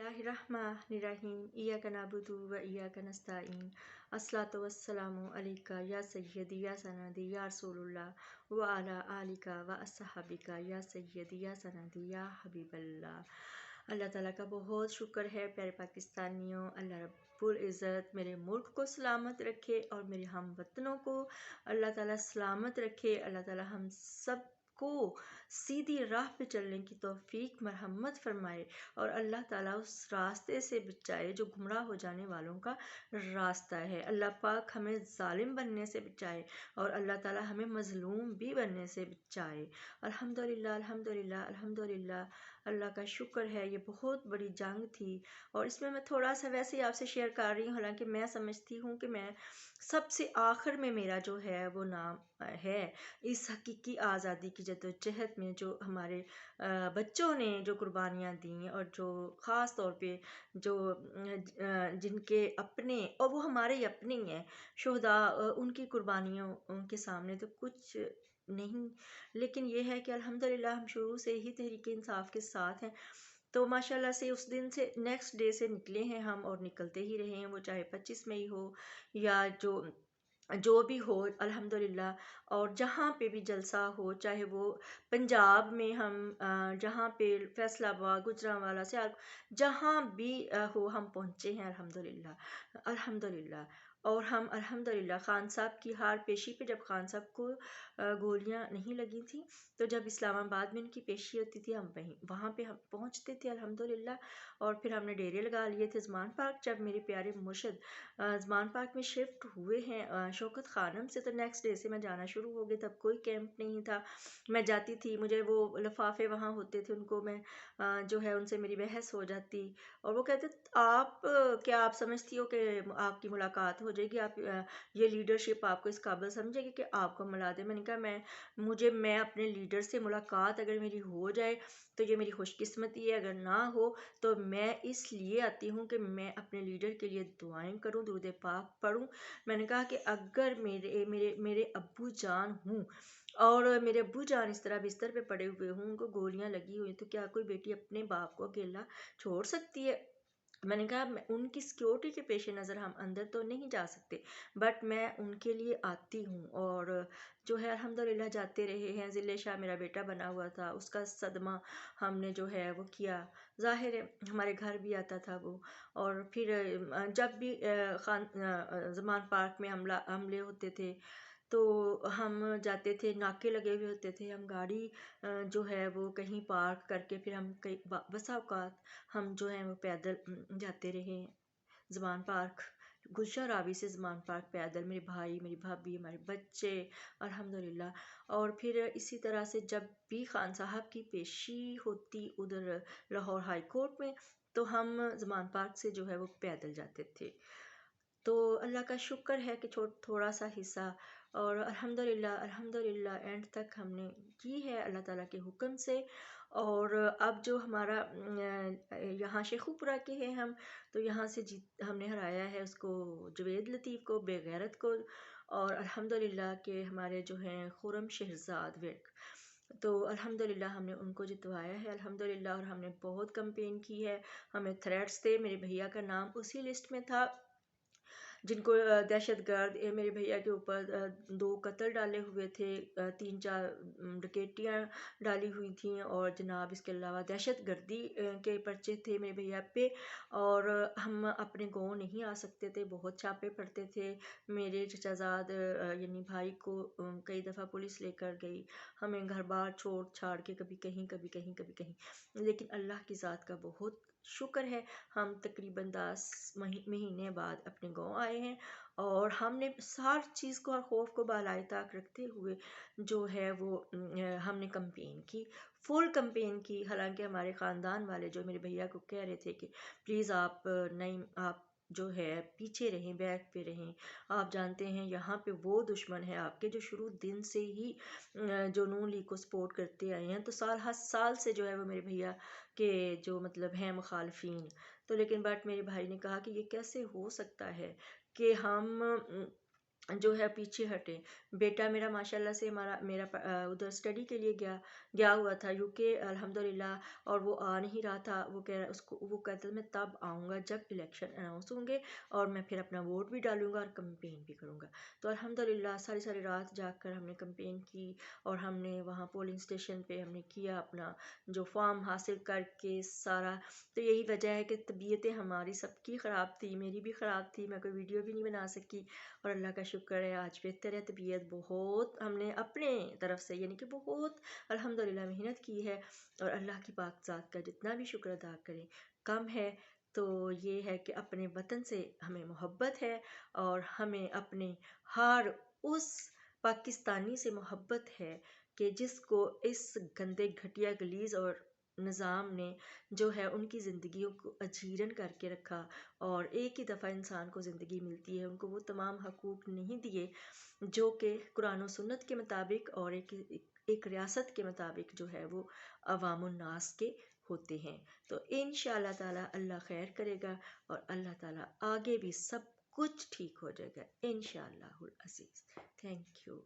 बिस्मिल्लाहिर्रहमानिर्रहीम इय्याका नअबुदु व इय्याका नस्तईन अस्सलातु वस्सलामु अलैका या सय्यदी या सनदी या रसूलुल्लाह व अला आलिका व अस्हाबिका या सय्यदी या सनदी या हबीबल्लाह। अल्लाह ताला का बहुत शुक्र है प्यारे पाकिस्तानियों। अल्लाह रब्बुल इज़्ज़त मेरे मुल्क को सलामत रखे और मेरे हम वतनों को अल्लाह ताला सलामत रखे। अल्लाह ताला हम सब को सीधी राह पे चलने की तौफीक मरहमत फरमाए और अल्लाह ताला उस रास्ते से बचाए जो गुमराह हो जाने वालों का रास्ता है। अल्लाह पाक हमें जालिम बनने से बचाए और अल्लाह ताला हमें मज़लूम भी बनने से बचाए। अल्हम्दुलिल्लाह अल्हम्दुलिल्लाह अल्हम्दुलिल्लाह। अल्लाह का शुक्र है। ये बहुत बड़ी जंग थी और इसमें मैं थोड़ा सा वैसे ही आपसे शेयर कर रही हूँ, हालांकि मैं समझती हूँ कि मैं सबसे आखिर में मेरा जो है वो नाम है। इस हकीकी आज़ादी की जद्दोजहद में जो हमारे बच्चों ने जो कुर्बानियाँ दी और जो ख़ास तौर पे जो जिनके अपने और वो हमारे ही अपने ही हैं शुहदा, उनकी कुर्बानियों के सामने तो कुछ नहीं। लेकिन ये है कि अल्हम्दुलिल्लाह हम शुरू से ही तहरीक इंसाफ के साथ हैं। तो माशाल्लाह से उस दिन से नेक्स्ट डे से निकले हैं हम और निकलते ही रहे हैं, वो चाहे 25 मई हो या जो भी हो अल्हम्दुलिल्लाह। और जहाँ पे भी जलसा हो, चाहे वो पंजाब में हम जहाँ पे फैसलाबाद गुजरांवाला सियालकोट जहाँ भी हो हम पहुँचे हैं अल्हम्दुलिल्लाह अल्हम्दुलिल्लाह। और हम अल्हम्दुलिल्लाह खान साहब की हार पेशी पे जब खान साहब को गोलियां नहीं लगी थी तो जब इस्लामाबाद में इनकी पेशी होती थी हम वहाँ पे हम पहुँचते थे अल्हम्दुलिल्लाह। और फिर हमने डेरे लगा लिए थे ज़मान पार्क। जब मेरे प्यारे मुर्शद ज़मान पार्क में शिफ्ट हुए हैं शौकत खानम से, तो नेक्स्ट डे से मैं जाना शुरू हो गई। तब कोई कैंप नहीं था, मैं जाती थी, मुझे वो लिफाफे वहाँ होते थे, उनको मैं जो है उनसे मेरी बहस हो जाती और वो कहते आप क्या आप समझती हो कि आपकी मुलाकात हो जाएगी, आप ये लीडरशिप आपको इस काबिल समझेगी कि आपको मिला दे। मैंने कहा मैं अपने लीडर से मुलाकात अगर मेरी हो जाए तो ये मेरी खुशकिस्मती है, अगर ना हो तो मैं इसलिए आती हूँ कि मैं अपने लीडर के लिए दुआएं करूँ, दुरूद पाक पढूं। मैंने कहा कि अगर मेरे मेरे मेरे अब्बू जान हूँ और मेरे अब्बू जान इस तरह बिस्तर पे पड़े हुए हों, उनको गोलियां लगी हुई, तो क्या कोई बेटी अपने बाप को अकेला छोड़ सकती है? मैंने कहा उनकी सिक्योरिटी के पेश नज़र हम अंदर तो नहीं जा सकते, बट मैं उनके लिए आती हूँ। और जो है अल्हम्दुलिल्लाह जाते रहे हैं। ज़िले शाह मेरा बेटा बना हुआ था, उसका सदमा हमने जो है वो किया। ज़ाहिर है हमारे घर भी आता था वो। और फिर जब भी ज़मान पार्क में हमले होते थे तो हम जाते थे, नाके लगे हुए होते थे, हम गाड़ी जो है वो कहीं पार्क करके फिर हम कई बसा औकात हम जो है वो पैदल जाते रहे ज़मान पार्क, गुलशन रावी से ज़मान पार्क पैदल, मेरे भाई मेरी भाभी हमारे बच्चे अल्हम्दुलिल्लाह। और फिर इसी तरह से जब भी खान साहब की पेशी होती उधर लाहौर हाई कोर्ट में तो हम ज़मान पार्क से जो है वो पैदल जाते थे। तो अल्लाह का शुक्र है कि थोड़ा सा हिस्सा और अल्हम्दुलिल्लाह अल्हम्दुलिल्लाह एंड तक हमने की है अल्लाह ताला के हुक्म से। और अब जो हमारा यहाँ शेखुपुरा के हैं हम, तो यहाँ से जीत हमने हराया है उसको, जवेद लतीफ़ को, बेगैरत को। और अल्हम्दुलिल्लाह के हमारे जो हैं खुरम शहजाद विर्क, तो अल्हम्दुलिल्लाह हमने उनको जितवाया है अल्हम्दुलिल्लाह। और हमने बहुत कंपेन की है, हमें थ्रेट्स थे, मेरे भैया का नाम उसी लिस्ट में था जिनको दहशतगर्द मेरे भैया के ऊपर 2 कत्ल डाले हुए थे, 3-4 डकैतियाँ डाली हुई थी और जनाब इसके अलावा दहशतगर्दी के पर्चे थे मेरे भैया पे। और हम अपने गाँव नहीं आ सकते थे, बहुत छापे पड़ते थे। मेरे चचाजाद यानी भाई को कई दफ़ा पुलिस लेकर गई, हमें घर बार छोड़ छाड़ के कभी कहीं कभी कहीं कभी कहीं। लेकिन अल्लाह की ज़ात का बहुत शुक्र है, हम तकरीबन 10 महीने बाद अपने गाँव आए हैं और हमने हर चीज़ को, हर खौफ को बालाए ताक रखते हुए जो है वो हमने कंपेन की, फुल कंपेन की। हालांकि हमारे ख़ानदान वाले जो मेरे भैया को कह रहे थे कि प्लीज़ आप नहीं, आप जो है पीछे रहें, बैक पे रहें, आप जानते हैं यहाँ पे वो दुश्मन है आपके जो शुरू दिन से ही जो नून लीग को सपोर्ट करते आए हैं। तो हर साल से जो है वो मेरे भैया के जो मतलब हैं मुखालफिन। तो लेकिन बट मेरे भाई ने कहा कि ये कैसे हो सकता है कि हम जो है पीछे हटे। बेटा मेरा माशाल्लाह से हमारा मेरा उधर स्टडी के लिए गया हुआ था यूके अल्हम्दुलिल्लाह, और वो आ नहीं रहा था। वो कहता था मैं तब आऊँगा जब इलेक्शन अनाउंस होंगे और मैं फिर अपना वोट भी डालूँगा और कैंपेन भी करूँगा। तो अल्हम्दुलिल्लाह सारी सारी रात जागकर हमने कैंपेन की, और हमने वहाँ पोलिंग स्टेशन पे हमने किया अपना जो फॉर्म हासिल करके सारा। तो यही वजह है कि तबीयतें हमारी सबकी ख़राब थी, मेरी भी ख़राब थी, मैं कोई वीडियो भी नहीं बना सकी। और अल्लाह का शुक्र है आज बेहतर है तबीयत बहुत। हमने अपने तरफ से यानी कि बहुत अल्हम्दुलिल्लाह मेहनत की है, और अल्लाह की पाक ज़ात का जितना भी शुक्र अदा करें कम है। तो ये है कि अपने वतन से हमें मोहब्बत है, और हमें अपने हर उस पाकिस्तानी से मोहब्बत है कि जिसको इस गंदे घटिया गलीज़ और निज़ाम ने जो है उनकी ज़िंदगियों को अजीरन करके रखा। और एक ही दफ़ा इंसान को ज़िंदगी मिलती है, उनको वो तमाम हकूक़ नहीं दिए जो कि कुरान और सुन्नत के मुताबिक और एक रियासत के मुताबिक जो है वो अवामुन नास के होते हैं। तो इंशाअल्लाह ताला अल्लाह खैर करेगा, और अल्लाह ताला आगे भी सब कुछ ठीक हो जाएगा इंशाअल्लाहुल अज़ीज़। Thank you.